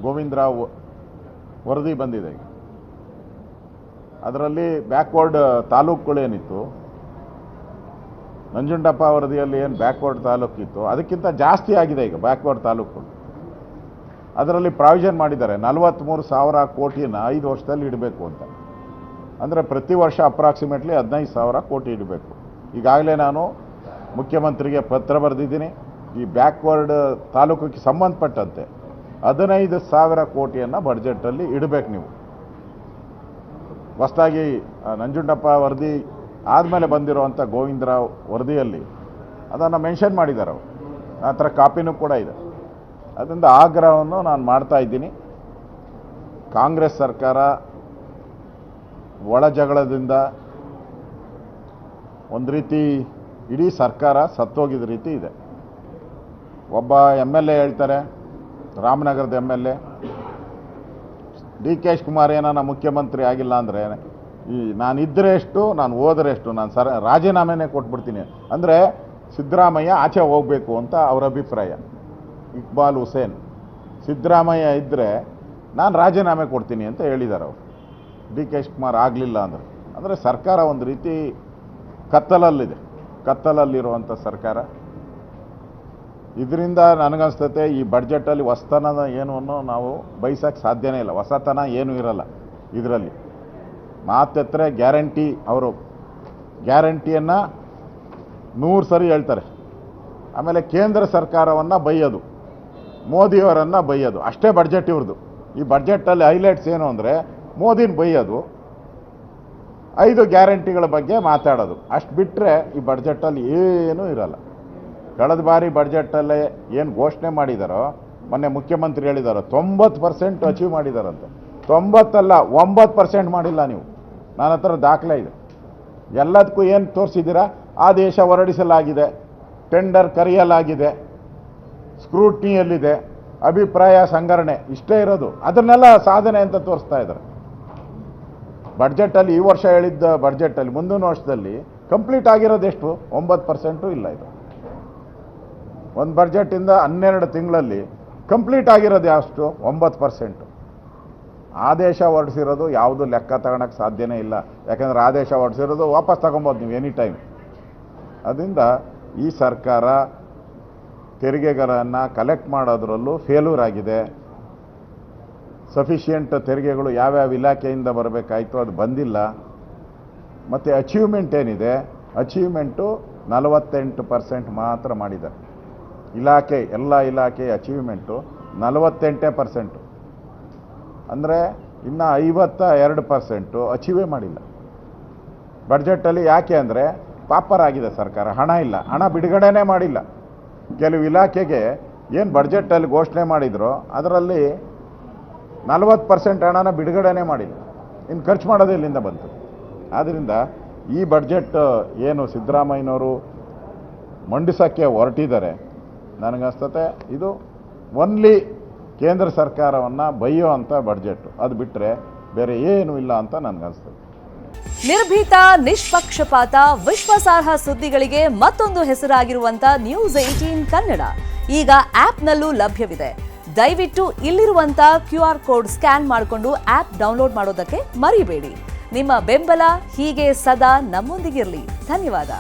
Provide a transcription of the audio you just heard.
ಗೋವಿಂದರಾವ್ ವರದಿ ಬಂದಿದೆ. ಈಗ ಅದರಲ್ಲಿ ಬ್ಯಾಕ್ವರ್ಡ್ ತಾಲೂಕುಗಳೇನಿತ್ತು, ನಂಜುಂಡಪ್ಪ ವರದಿಯಲ್ಲಿ ಏನು ಬ್ಯಾಕ್ವರ್ಡ್ ತಾಲೂಕಿತ್ತು ಅದಕ್ಕಿಂತ ಜಾಸ್ತಿ ಆಗಿದೆ ಈಗ ಬ್ಯಾಕ್ವರ್ಡ್ ತಾಲೂಕುಗಳು. ಅದರಲ್ಲಿ ಪ್ರಾವಿಷನ್ ಮಾಡಿದ್ದಾರೆ 43,000 ಕೋಟಿಯನ್ನು 5 ವರ್ಷದಲ್ಲಿ ಇಡಬೇಕು ಅಂತ. ಅಂದರೆ ಪ್ರತಿ ವರ್ಷ ಅಪ್ರಾಕ್ಸಿಮೇಟ್ಲಿ 15,000 ಕೋಟಿ ಇಡಬೇಕು. ಈಗಾಗಲೇ ನಾನು ಮುಖ್ಯಮಂತ್ರಿಗೆ ಪತ್ರ ಬರೆದಿದ್ದೀನಿ. ಈ ಬ್ಯಾಕ್ವರ್ಡ್ ತಾಲೂಕಿಗೆ ಸಂಬಂಧಪಟ್ಟಂತೆ 15,000 ಕೋಟಿಯನ್ನು ಬಡ್ಜೆಟಲ್ಲಿ ಇಡಬೇಕು. ನೀವು ಹೊಸದಾಗಿ ನಂಜುಂಡಪ್ಪ ವರದಿ ಆದಮೇಲೆ ಬಂದಿರೋವಂಥ ಗೋವಿಂದರಾವ್ ವರದಿಯಲ್ಲಿ ಅದನ್ನು ಮೆನ್ಷನ್ ಮಾಡಿದ್ದಾರೆ ಅವರು. ಆ ಥರ ಕಾಪಿನೂ ಕೂಡ ಇದೆ. ಅದರಿಂದ ಆಗ್ರಹವನ್ನು ನಾನು ಮಾಡ್ತಾ ಇದ್ದೀನಿ. ಕಾಂಗ್ರೆಸ್ ಸರ್ಕಾರ ಒಳ ಜಗಳದಿಂದ ಒಂದು ರೀತಿ ಇಡೀ ಸರ್ಕಾರ ಸತ್ತೋಗಿದ ರೀತಿ ಇದೆ. ಒಬ್ಬ MLA ಹೇಳ್ತಾರೆ, ರಾಮನಗರದ MLA DK ಶಿವಕುಮಾರ್ ಏನಾನ ಮುಖ್ಯಮಂತ್ರಿ ಆಗಿಲ್ಲ ಅಂದರೆ ನಾನಿದ್ದರೆ ಎಷ್ಟು, ನಾನು ಹೋದರೆ ಎಷ್ಟು, ನಾನು ರಾಜೀನಾಮೆನೇ ಕೊಟ್ಬಿಡ್ತೀನಿ ಅಂದರೆ ಸಿದ್ದರಾಮಯ್ಯ ಆಚೆ ಹೋಗಬೇಕು ಅಂತ ಅವರ ಅಭಿಪ್ರಾಯ. ಇಕ್ಬಾಲ್ ಹುಸೇನ್ ಸಿದ್ದರಾಮಯ್ಯ ಇದ್ದರೆ ನಾನು ರಾಜೀನಾಮೆ ಕೊಡ್ತೀನಿ ಅಂತ ಹೇಳಿದ್ದಾರೆ ಅವರು. DK ಶಿವಕುಮಾರ್ ಆಗಲಿಲ್ಲ ಅಂದರೆ ಸರ್ಕಾರ ಒಂದು ರೀತಿ ಕತ್ತಲಲ್ಲಿರುವಂಥ ಸರ್ಕಾರ. ಇದರಿಂದ ನನಗನ್ಸ್ತತೆ ಈ ಬಡ್ಜೆಟಲ್ಲಿ ಹೊಸತನದ ಏನು ಅನ್ನೋ ನಾವು ಬಯಸೋಕ್ಕೆ ಸಾಧ್ಯನೇ ಇಲ್ಲ. ಹೊಸತನ ಏನೂ ಇರಲ್ಲ ಇದರಲ್ಲಿ. ಮಾತೆತ್ತರೆ ಗ್ಯಾರಂಟಿ, ಅವರು ಗ್ಯಾರಂಟಿಯನ್ನು 100 ಸರಿ ಹೇಳ್ತಾರೆ. ಆಮೇಲೆ ಕೇಂದ್ರ ಸರ್ಕಾರವನ್ನು ಬೈಯೋದು, ಮೋದಿಯವರನ್ನು ಬೈಯೋದು, ಅಷ್ಟೇ ಬಡ್ಜೆಟ್ ಇವ್ರದ್ದು. ಈ ಬಡ್ಜೆಟಲ್ಲಿ ಹೈಲೈಟ್ಸ್ ಏನು ಅಂದರೆ ಮೋದಿನ ಬೈಯೋದು, 5 ಗ್ಯಾರಂಟಿಗಳ ಬಗ್ಗೆ ಮಾತಾಡೋದು. ಅಷ್ಟು ಬಿಟ್ಟರೆ ಈ ಬಡ್ಜೆಟಲ್ಲಿ ಏನೂ ಇರಲ್ಲ. ಕಳೆದ ಬಾರಿ ಬಡ್ಜೆಟಲ್ಲೇ ಏನು ಘೋಷಣೆ ಮಾಡಿದಾರೋ, ಮೊನ್ನೆ ಮುಖ್ಯಮಂತ್ರಿ ಹೇಳಿದಾರೋ 90% ಅಚೀವ್ ಮಾಡಿದಾರಂತೆ. 90 ಅಲ್ಲ 9% ಮಾಡಿಲ್ಲ ನೀವು. ನನ್ನ ಹತ್ರ ದಾಖಲೆ ಇದೆ. ಎಲ್ಲದಕ್ಕೂ ಏನು ತೋರಿಸಿದ್ದೀರಾ? ಆದೇಶ ಹೊರಡಿಸಲಾಗಿದೆ, ಟೆಂಡರ್ ಕರೆಯಲಾಗಿದೆ, ಸ್ಕ್ರೂಟ್ನಿಯಲ್ಲಿದೆ, ಅಭಿಪ್ರಾಯ ಸಂಗ್ರಹಣೆ, ಇಷ್ಟೇ ಇರೋದು. ಅದನ್ನೆಲ್ಲ ಸಾಧನೆ ಅಂತ ತೋರಿಸ್ತಾ ಇದ್ದಾರೆ. ಬಡ್ಜೆಟಲ್ಲಿ ಈ ವರ್ಷ ಹೇಳಿದ್ದ ಬಡ್ಜೆಟಲ್ಲಿ ಮುಂದಿನ ವರ್ಷದಲ್ಲಿ ಕಂಪ್ಲೀಟ್ ಆಗಿರೋದೆಷ್ಟು? 9% ಇಲ್ಲ. ಇದು ಒಂದು ಬಡ್ಜೆಟಿಂದ 12 ತಿಂಗಳಲ್ಲಿ ಕಂಪ್ಲೀಟ್ ಆಗಿರೋದು ಎಷ್ಟು? 9%. ಆದೇಶ ಹೊರಡಿಸಿರೋದು ಯಾವುದು ಲೆಕ್ಕ ತಗೊಳಕ್ಕೆ ಸಾಧ್ಯನೇ ಇಲ್ಲ. ಯಾಕಂದರೆ ಆದೇಶ ಹೊರಡಿಸಿರೋದು ವಾಪಸ್ ತಗೊಬೋದು ನೀವು ಎನಿ ಟೈಮ್. ಅದರಿಂದ ಈ ಸರ್ಕಾರ ತೆರಿಗೆಗಳನ್ನು ಕಲೆಕ್ಟ್ ಮಾಡೋದ್ರಲ್ಲೂ ಫೇಲ್ಯೂರ್ ಆಗಿದೆ. ಸಫಿಷಿಯೆಂಟ್ ತೆರಿಗೆಗಳು ಯಾವ್ಯಾವ ಇಲಾಖೆಯಿಂದ ಬರಬೇಕಾಯಿತು ಅದು ಬಂದಿಲ್ಲ. ಮತ್ತು ಅಚೀವ್ಮೆಂಟ್ ಏನಿದೆ, ಅಚೀವ್ಮೆಂಟು 48% ಮಾತ್ರ ಮಾಡಿದ್ದಾರೆ. ಎಲ್ಲ ಇಲಾಖೆ ಅಚೀವ್ಮೆಂಟು 48%. ಅಂದರೆ ಇನ್ನು 52% ಅಚೀವೇ ಮಾಡಿಲ್ಲ ಬಡ್ಜೆಟಲ್ಲಿ. ಯಾಕೆ ಅಂದರೆ ಪಾಪರ್ ಆಗಿದೆ ಸರ್ಕಾರ, ಹಣ ಇಲ್ಲ, ಹಣ ಬಿಡುಗಡೆನೇ ಮಾಡಿಲ್ಲ. ಕೆಲವು ಇಲಾಖೆಗೆ ಏನು ಬಡ್ಜೆಟಲ್ಲಿ ಘೋಷಣೆ ಮಾಡಿದ್ರು ಅದರಲ್ಲಿ 40% ಹಣನ ಬಿಡುಗಡೆನೇ ಮಾಡಿಲ್ಲ. ಇನ್ನು ಖರ್ಚು ಮಾಡೋದು ಇಲ್ಲಿಂದ ಬಂತು. ಆದ್ದರಿಂದ ಈ ಬಡ್ಜೆಟ್ ಏನು ಸಿದ್ದರಾಮಯ್ಯನವರು ಮಂಡಿಸೋಕ್ಕೆ ಹೊರಟಿದ್ದಾರೆ, ನನಗನ್ಸ್ತತೆ ಇದು ಓನ್ಲಿ ಕೇಂದ್ರ ಸರ್ಕಾರವನ್ನು ಬೈಯೋ ಅಂಥ ಬಡ್ಜೆಟ್ಟು. ಅದು ಬಿಟ್ಟರೆ ಬೇರೆ ಏನೂ ಇಲ್ಲ ಅಂತ ನನಗನ್ಸ್ತದೆ. ನಿರ್ಭೀತ, ನಿಷ್ಪಕ್ಷಪಾತ, ವಿಶ್ವಾಸಾರ್ಹ ಸುದ್ದಿಗಳಿಗೆ ಮತ್ತೊಂದು ಹೆಸರಾಗಿರುವಂತ News18 ಕನ್ನಡ ಈಗ ಆಪ್ನಲ್ಲೂ ಲಭ್ಯವಿದೆ. ದಯವಿಟ್ಟು ಇಲ್ಲಿರುವಂತ QR ಕೋಡ್ ಸ್ಕ್ಯಾನ್ ಮಾಡಿಕೊಂಡು ಆಪ್ ಡೌನ್ಲೋಡ್ ಮಾಡೋದಕ್ಕೆ ಮರಿಬೇಡಿ. ನಿಮ್ಮ ಬೆಂಬಲ ಹೀಗೆ ಸದಾ ನಮ್ಮೊಂದಿಗಿರಲಿ. ಧನ್ಯವಾದ.